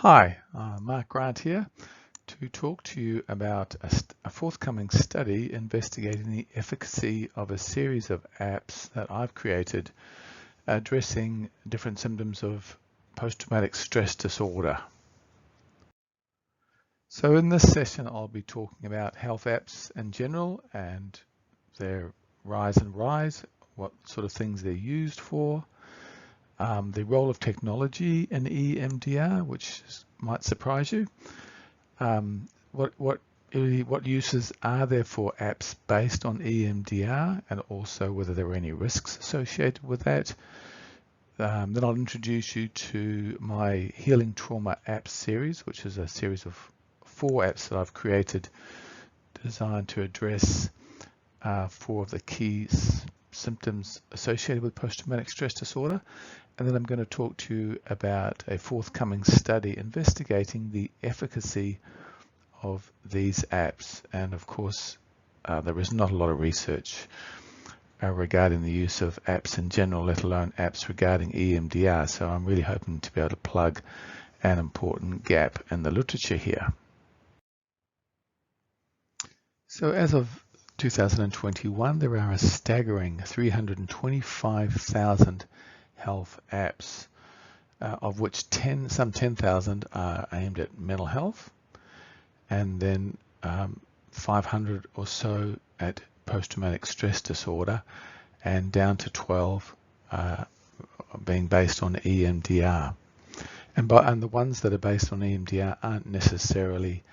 Hi, Mark Grant here to talk to you about a forthcoming study investigating the efficacy of a series of apps that I've created addressing different symptoms of post-traumatic stress disorder. So in this session, I'll be talking about health apps in general and their rise, what sort of things they're used for, the role of technology in EMDR, which might surprise you. What uses are there for apps based on EMDR, and also whether there are any risks associated with that. Then I'll introduce you to my Healing Trauma Apps series, which is a series of 4 apps that I've created designed to address 4 of the key symptoms associated with post-traumatic stress disorder. And then I'm going to talk to you about a forthcoming study investigating the efficacy of these apps. And of course, there is not a lot of research regarding the use of apps in general, let alone apps regarding EMDR. So I'm really hoping to be able to plug an important gap in the literature here. So as of 2021, there are a staggering 325,000 health apps, of which some 10,000 are aimed at mental health, and then 500 or so at post-traumatic stress disorder, and down to 12 being based on EMDR. And the ones that are based on EMDR aren't necessarily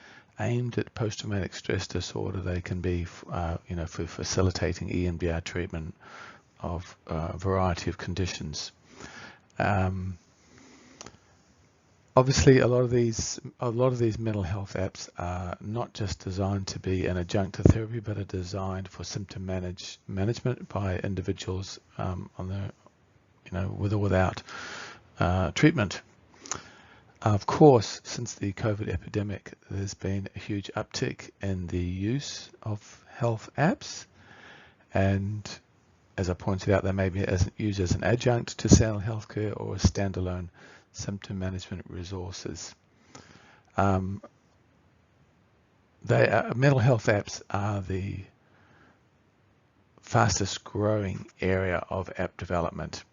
aimed at post-traumatic stress disorder. They can be, for facilitating EMDR treatment of a variety of conditions. Obviously, a lot of these mental health apps are not just designed to be an adjunct to therapy, but are designed for symptom management by individuals with or without treatment. Of course, since the COVID epidemic, there's been a huge uptick in the use of health apps, and as I pointed out, they may be used as an adjunct to mental health care or as standalone symptom management resources. Mental health apps are the fastest growing area of app development,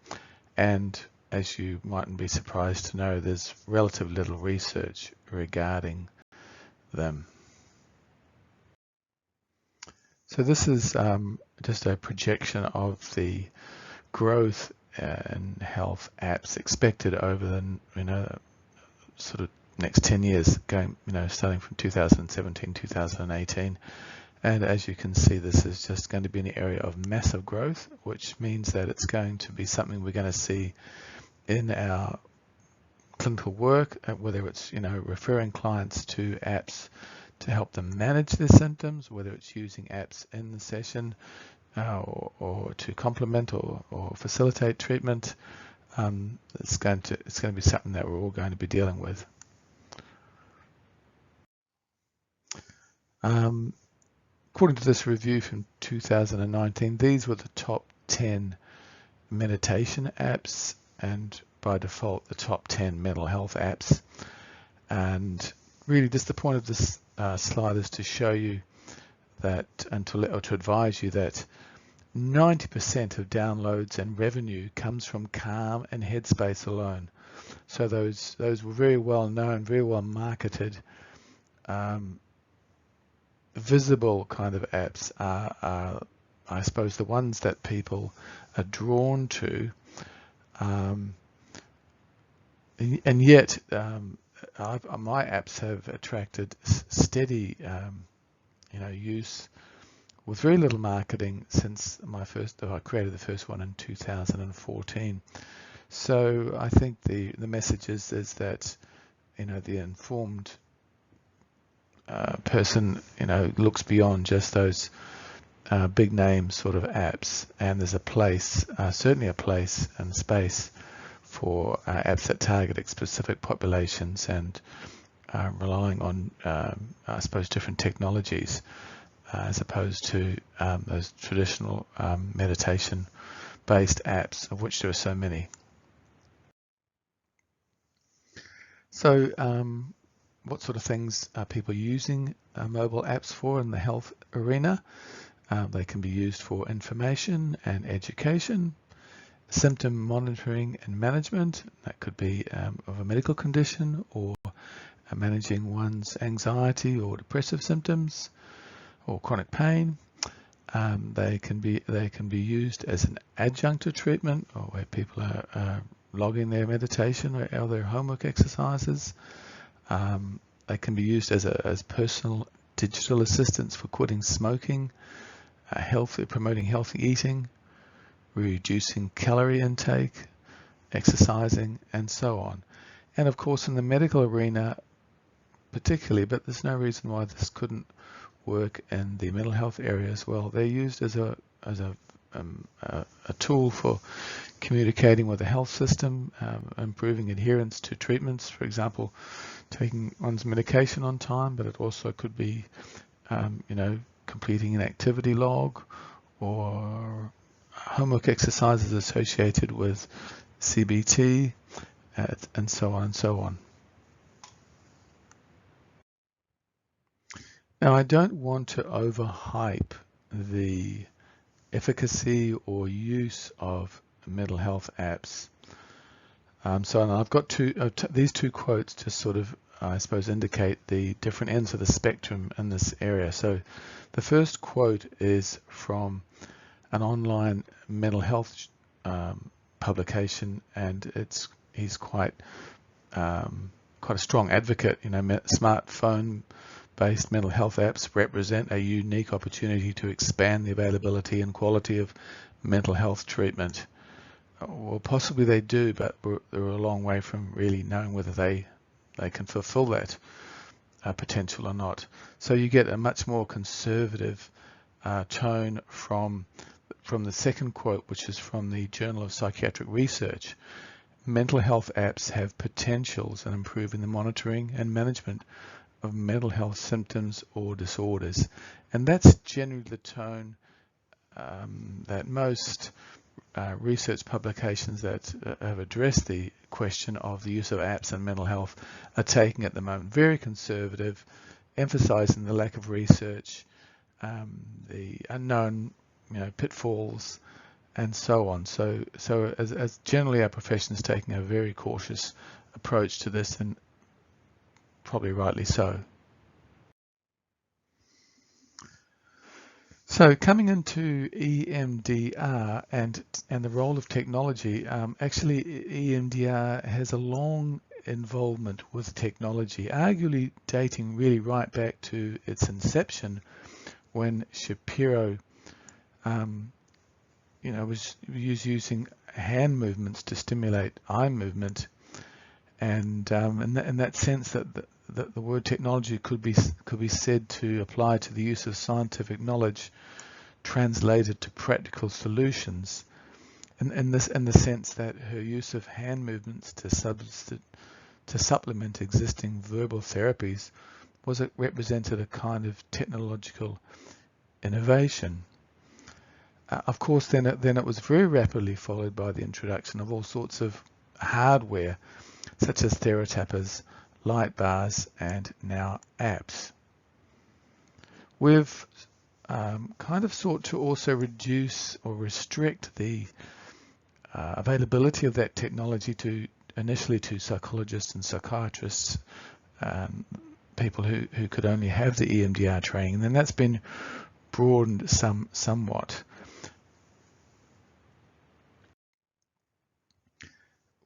and as you mightn't be surprised to know, there's relatively little research regarding them. So this is just a projection of the growth in health apps expected over the sort of next 10 years, going starting from 2017, 2018. And as you can see, this is just going to be an area of massive growth, which means that it's going to be something we're going to see in our clinical work, whether it's referring clients to apps to help them manage their symptoms, whether it's using apps in the session or to complement or facilitate treatment. It's going to be something that we're all going to be dealing with. According to this review from 2019, these were the top 10 meditation apps, and by default the top 10 mental health apps. And really just the point of this slide is to show you that, and to advise you that 90% of downloads and revenue comes from Calm and Headspace alone. So those were very well known, very well marketed, visible kind of apps are I suppose the ones that people are drawn to, and yet my apps have attracted steady use with very little marketing since I created the first one in 2014. So I think the message is that the informed person looks beyond just those big name sort of apps, and there's a place, certainly a place and space for apps that target specific populations and relying on I suppose different technologies as opposed to those traditional meditation based apps, of which there are so many. So what sort of things are people using mobile apps for in the health arena? They can be used for information and education, symptom monitoring and management. That could be of a medical condition, or managing one's anxiety or depressive symptoms or chronic pain. They can be used as an adjunct to treatment, or where people are logging their meditation or their homework exercises. They can be used as personal digital assistants for quitting smoking, promoting healthy eating, reducing calorie intake, exercising, and so on. And of course, in the medical arena particularly, but there's no reason why this couldn't work in the mental health area as well. They're used as a tool for communicating with the health system, improving adherence to treatments, for example, taking one's medication on time, but it also could be, completing an activity log or homework exercises associated with CBT, and so on and so on. Now, I don't want to overhype the efficacy or use of mental health apps. So I've got these two quotes to sort of, I suppose, indicate the different ends of the spectrum in this area. So the first quote is from an online mental health publication, and he's quite a strong advocate. Smartphone-based mental health apps represent a unique opportunity to expand the availability and quality of mental health treatment. Well, possibly they do, but they're a long way from really knowing whether they can fulfill that potential or not. So you get a much more conservative tone from the second quote, which is from the Journal of Psychiatric Research. Mental health apps have potentials in improving the monitoring and management of mental health symptoms or disorders. And that's generally the tone that most research publications that have addressed the question of the use of apps in mental health are taking at the moment. Very conservative, emphasizing the lack of research, the unknown pitfalls, and so on. So as generally our profession is taking a very cautious approach to this, and probably rightly so. So coming into EMDR and the role of technology, actually EMDR has a long involvement with technology, arguably dating really right back to its inception, when Shapiro was using hand movements to stimulate eye movement, and in that sense that the word technology could be said to apply to the use of scientific knowledge translated to practical solutions, in the sense that her use of hand movements to supplement existing verbal therapies represented a kind of technological innovation. Of course, then it was very rapidly followed by the introduction of all sorts of hardware, such as TheraTappers, light bars, and now apps. We've kind of sought to also reduce or restrict the availability of that technology initially to psychologists and psychiatrists, people who could only have the EMDR training, and then that's been broadened somewhat.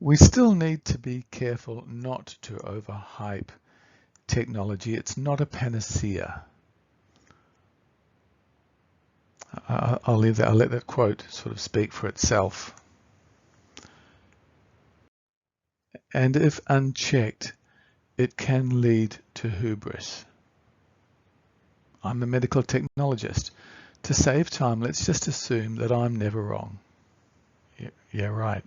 We still need to be careful not to overhype technology. It's not a panacea. I'll leave that. I'll let that quote sort of speak for itself. And if unchecked, it can lead to hubris. I'm a medical technologist. To save time, let's just assume that I'm never wrong. Yeah, right.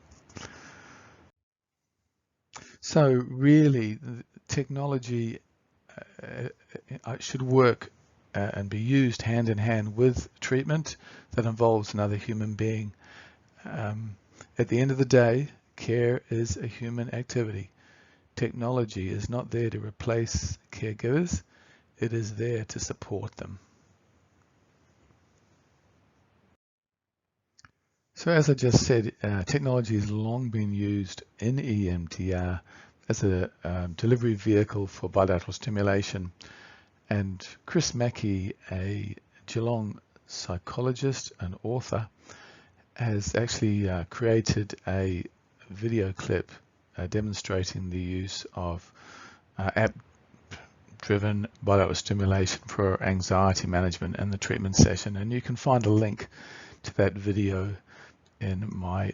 So really, technology should work and be used hand in hand with treatment that involves another human being. At the end of the day, care is a human activity. technology is not there to replace caregivers, it is there to support them. So as I just said, technology has long been used in EMDR as a delivery vehicle for bilateral stimulation. And Chris Mackey, a Geelong psychologist and author, has actually created a video clip demonstrating the use of app-driven bilateral stimulation for anxiety management and the treatment session. And you can find a link to that video in my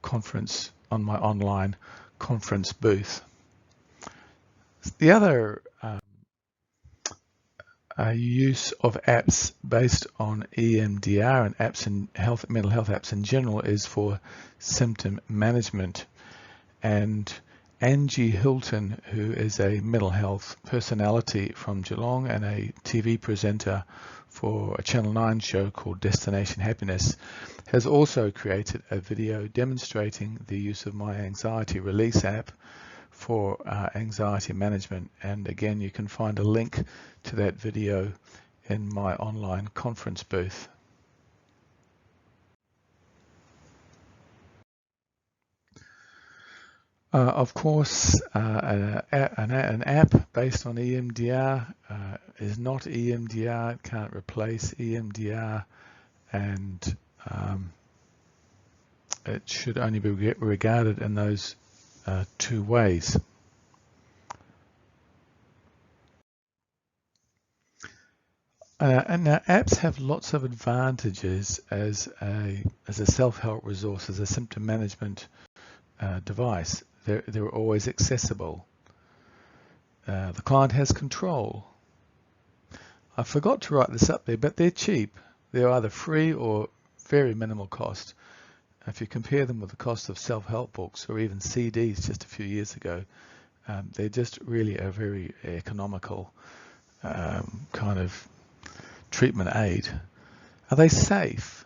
conference, on my online conference booth. The other use of apps based on EMDR and apps in mental health apps in general is for symptom management. And Angie Hilton, who is a mental health personality from Geelong and a TV presenter for a Channel 9 show called Destination Happiness, has also created a video demonstrating the use of my anxiety release app for anxiety management. And again, you can find a link to that video in my online conference booth. Of course, an app based on EMDR is not EMDR. It can't replace EMDR, and it should only be regarded in those two ways. And now apps have lots of advantages as a self-help resource, as a symptom management device. They're always accessible. The client has control. I forgot to write this up there, but they're cheap. They're either free or very minimal cost. If you compare them with the cost of self-help books or even CDs just a few years ago, they're just really a very economical kind of treatment aid. Are they safe?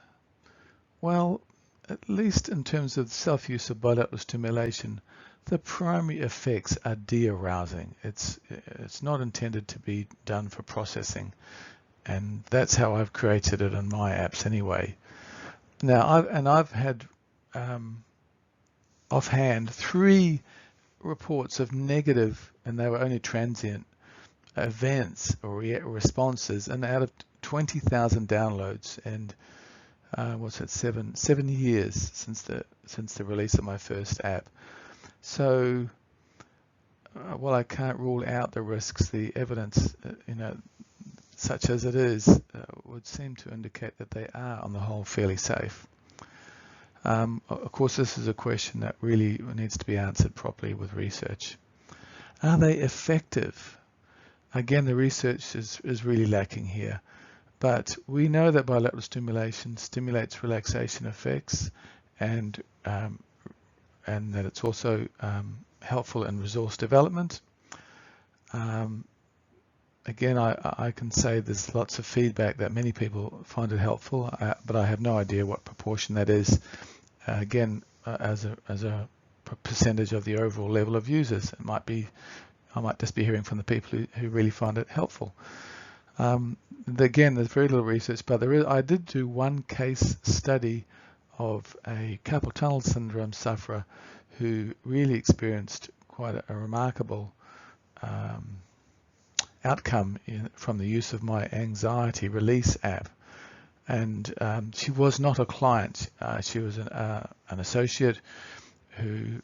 Well, at least in terms of self-use of bilateral stimulation, the primary effects are de-arousing. It's not intended to be done for processing, and that's how I've created it in my apps anyway. Now, I've had offhand 3 reports of negative, and they were only transient events or responses, and out of 20,000 downloads, and what's it, 7 years since the release of my first app. So while I can't rule out the risks, the evidence, such as it is, would seem to indicate that they are on the whole fairly safe. Of course, this is a question that really needs to be answered properly with research. Are they effective? Again, the research is really lacking here. But we know that bilateral stimulation stimulates relaxation effects, and that it's also helpful in resource development. Again, I can say there's lots of feedback that many people find it helpful, but I have no idea what proportion that is. Again, as a percentage of the overall level of users, it might be. I might just be hearing from the people who really find it helpful. Again, there's very little research, but I did do one case study of a carpal tunnel syndrome sufferer who really experienced quite a remarkable outcome from the use of my anxiety release app. And she was not a client. She was an associate who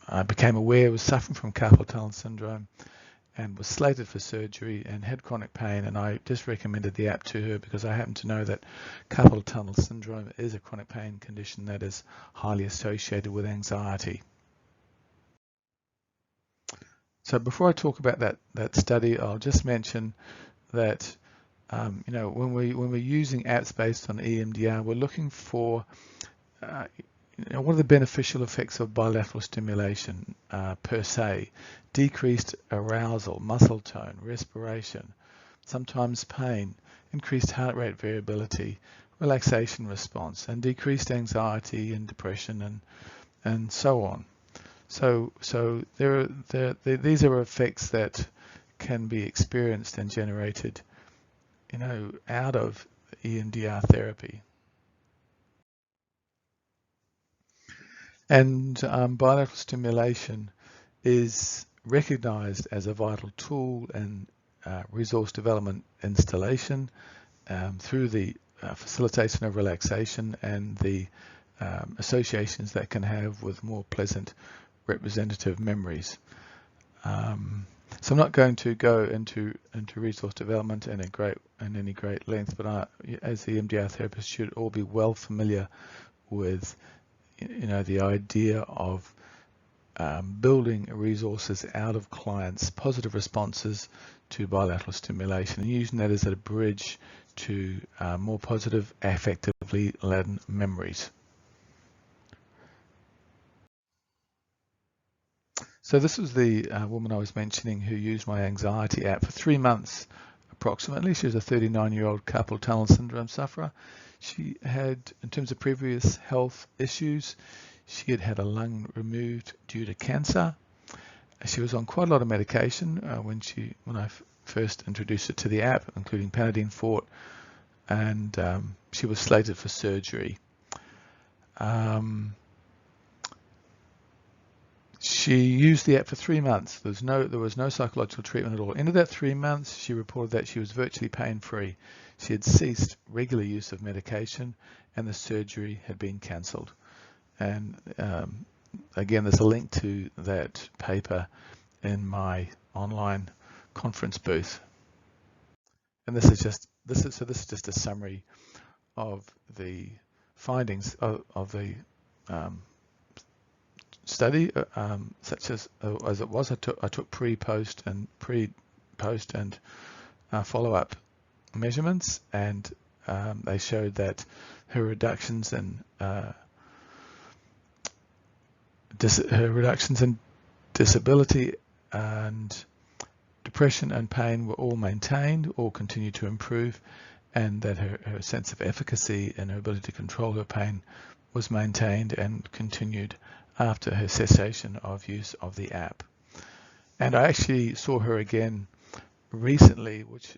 I became aware was suffering from carpal tunnel syndrome and was slated for surgery and had chronic pain, and I just recommended the app to her because I happen to know that carpal tunnel syndrome is a chronic pain condition that is highly associated with anxiety. So before I talk about that study, I'll just mention that when we're using apps based on EMDR, we're looking for what are the beneficial effects of bilateral stimulation per se? Decreased arousal, muscle tone, respiration, sometimes pain, increased heart rate variability, relaxation response, and decreased anxiety and depression and so on. These are effects that can be experienced and generated, out of EMDR therapy. And bilateral stimulation is recognized as a vital tool in resource development installation through the facilitation of relaxation and the associations that can have with more pleasant representative memories. So I'm not going to go into resource development in any great length, but as the EMDR therapist should all be well familiar with the idea of building resources out of clients' positive responses to bilateral stimulation and using that as a bridge to more positive, affectively laden memories. So this was the woman I was mentioning who used my anxiety app for 3 months approximately. She was a 39-year-old carpal tunnel syndrome sufferer. She had, in terms of previous health issues, she had had a lung removed due to cancer. She was on quite a lot of medication when I first introduced her to the app, including Panadine Fort, and she was slated for surgery. She used the app for 3 months. There was no psychological treatment at all. Into that 3 months, she reported that she was virtually pain-free. She had ceased regular use of medication, and the surgery had been cancelled. And again, there's a link to that paper in my online conference booth. And this is just a summary of the findings of the study, such as it was. I took pre-post and follow-up measurements, and they showed that her reductions in disability and depression and pain were all maintained or continued to improve, and that her sense of efficacy and her ability to control her pain was maintained and continued after her cessation of use of the app. And I actually saw her again recently, which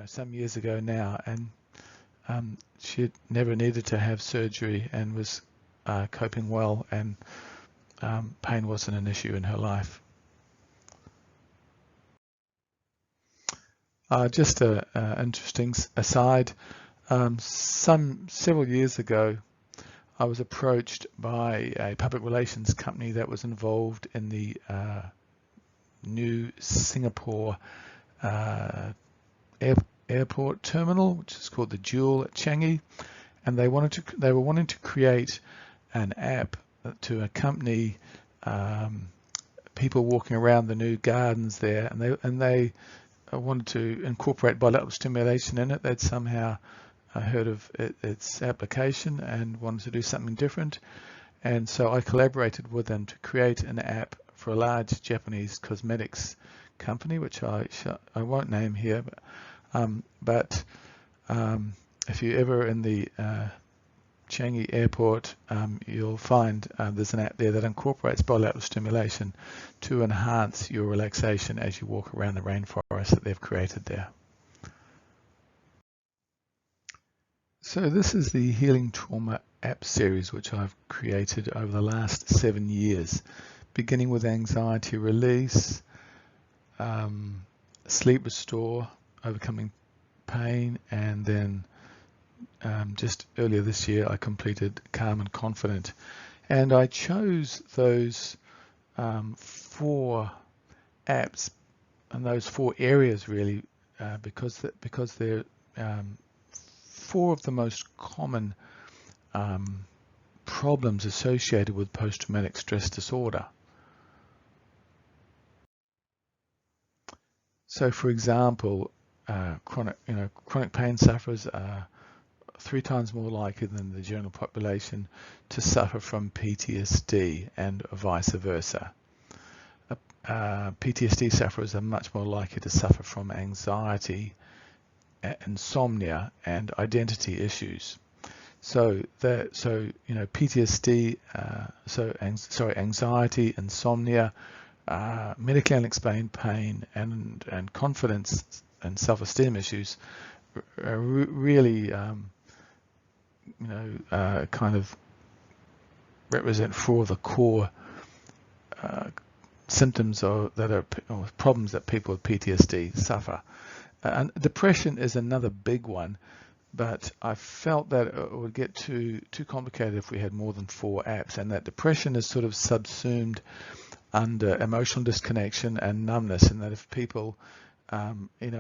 some years ago now, and she had never needed to have surgery and was coping well, and pain wasn't an issue in her life. Just an interesting aside, several years ago, I was approached by a public relations company that was involved in the new Singapore airport terminal, which is called the Jewel at Changi, and they were wanting to create an app to accompany people walking around the new gardens there, and they wanted to incorporate bilateral stimulation in it. They'd somehow heard of its application and wanted to do something different, and so I collaborated with them to create an app for a large Japanese cosmetics company, which I won't name here, but if you're ever in the Changi airport, you'll find there's an app there that incorporates bilateral stimulation to enhance your relaxation as you walk around the rainforest that they've created there. So this is the Healing Trauma app series, which I've created over the last 7 years, beginning with anxiety release, sleep restore, overcoming pain, and then just earlier this year I completed Calm and Confident. And I chose those 4 apps and those 4 areas really because they're 4 of the most common problems associated with post-traumatic stress disorder. So, for example, chronic pain sufferers are 3 times more likely than the general population to suffer from PTSD, and vice versa. PTSD sufferers are much more likely to suffer from anxiety, insomnia, and identity issues. PTSD, anxiety, insomnia, medically unexplained pain, and confidence and self-esteem issues really, kind of represent four of the core symptoms or problems that people with PTSD suffer. And depression is another big one, but I felt that it would get too complicated if we had more than 4 apps, and that depression is sort of subsumed under emotional disconnection and numbness, and that if people are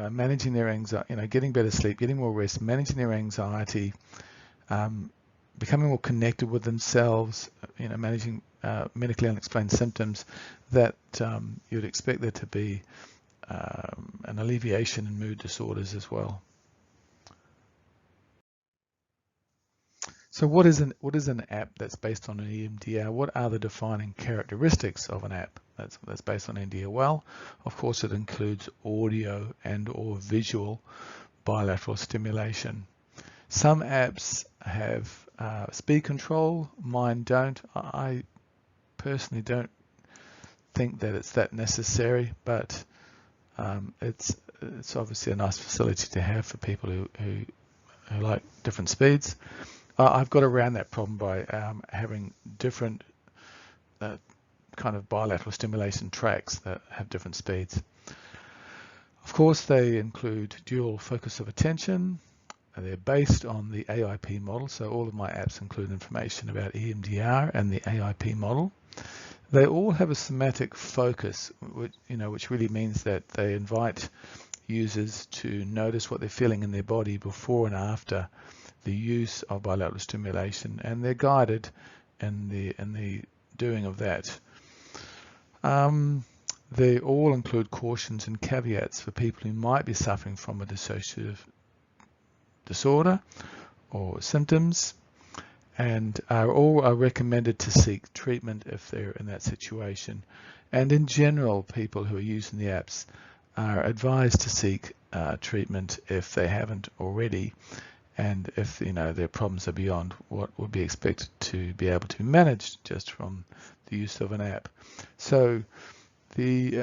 managing their anxiety, getting better sleep, getting more rest, managing their anxiety, becoming more connected with themselves, managing medically unexplained symptoms, that you'd expect there to be an alleviation in mood disorders as well. So what is an app that's based on an EMDR? What are the defining characteristics of an app that's based on EMDR? Well, of course, it includes audio and or visual bilateral stimulation. Some apps have speed control, mine don't. I personally don't think that it's that necessary, but it's obviously a nice facility to have for people who like different speeds. I've got around that problem by having different kind of bilateral stimulation tracks that have different speeds. Of course, they include dual focus of attention. They're based on the AIP model, so all of my apps include information about EMDR and the AIP model. They all have a somatic focus, which really means that they invite users to notice what they're feeling in their body before and after the use of bilateral stimulation, and they're guided in the doing of that. They all include cautions and caveats for people who might be suffering from a dissociative disorder or symptoms, and all are recommended to seek treatment if they're in that situation. And in general, people who are using the apps are advised to seek treatment if they haven't already, and if their problems are beyond what would be expected to be able to be managed just from the use of an app. So the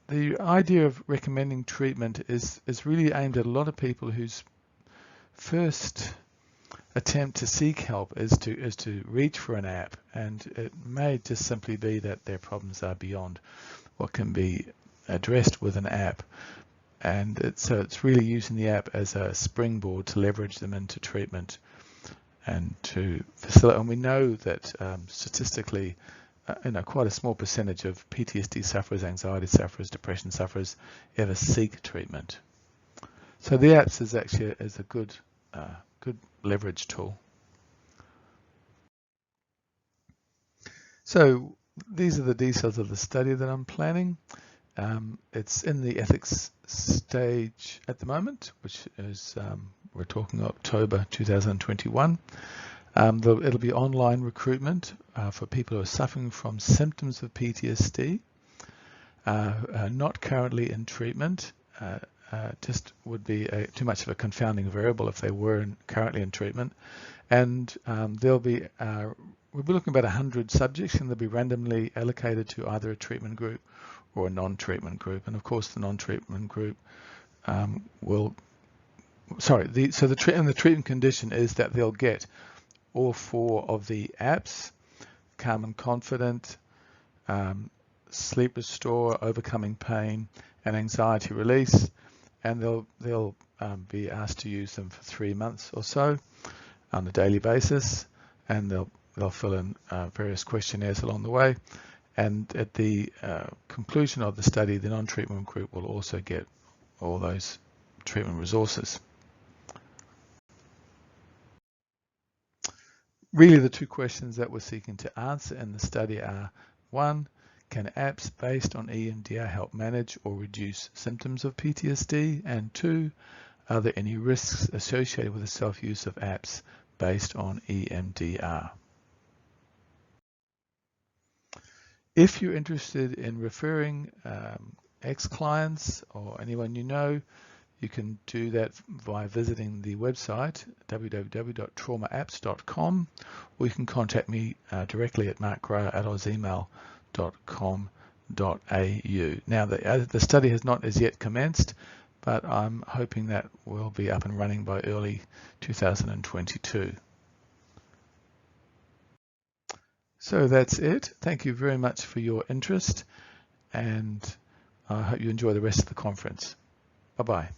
idea of recommending treatment is really aimed at a lot of people whose first attempt to seek help is to reach for an app, and it may just simply be that their problems are beyond what can be addressed with an app. And so it's really using the app as a springboard to leverage them into treatment and to facilitate. And we know that statistically, quite a small percentage of PTSD sufferers, anxiety sufferers, depression sufferers ever seek treatment. So the apps is actually a good leverage tool. So these are the details of the study that I'm planning. It's in the ethics stage at the moment, which is, we're talking October 2021. It'll be online recruitment for people who are suffering from symptoms of PTSD, not currently in treatment. Just would be too much of a confounding variable if they were currently in treatment. And we'll be looking at about 100 subjects, and they'll be randomly allocated to either a treatment group or a non-treatment group. And of course, the non-treatment group the treatment condition is that they'll get all 4 of the apps: Calm and Confident, Sleep Restore, Overcoming Pain, and Anxiety Release. And they'll be asked to use them for 3 months or so on a daily basis, and they'll fill in various questionnaires along the way. And at the conclusion of the study, the non-treatment group will also get all those treatment resources. Really, the 2 questions that we're seeking to answer in the study are: 1, can apps based on EMDR help manage or reduce symptoms of PTSD? And 2, are there any risks associated with the self-use of apps based on EMDR? If you're interested in referring ex-clients or anyone you know You can do that by visiting the website www.traumaapps.com, or you can contact me directly at markgrower@ozemail.com.au. Now, the study has not as yet commenced, but I'm hoping that will be up and running by early 2022. So that's it. Thank you very much for your interest, and I hope you enjoy the rest of the conference. Bye-bye.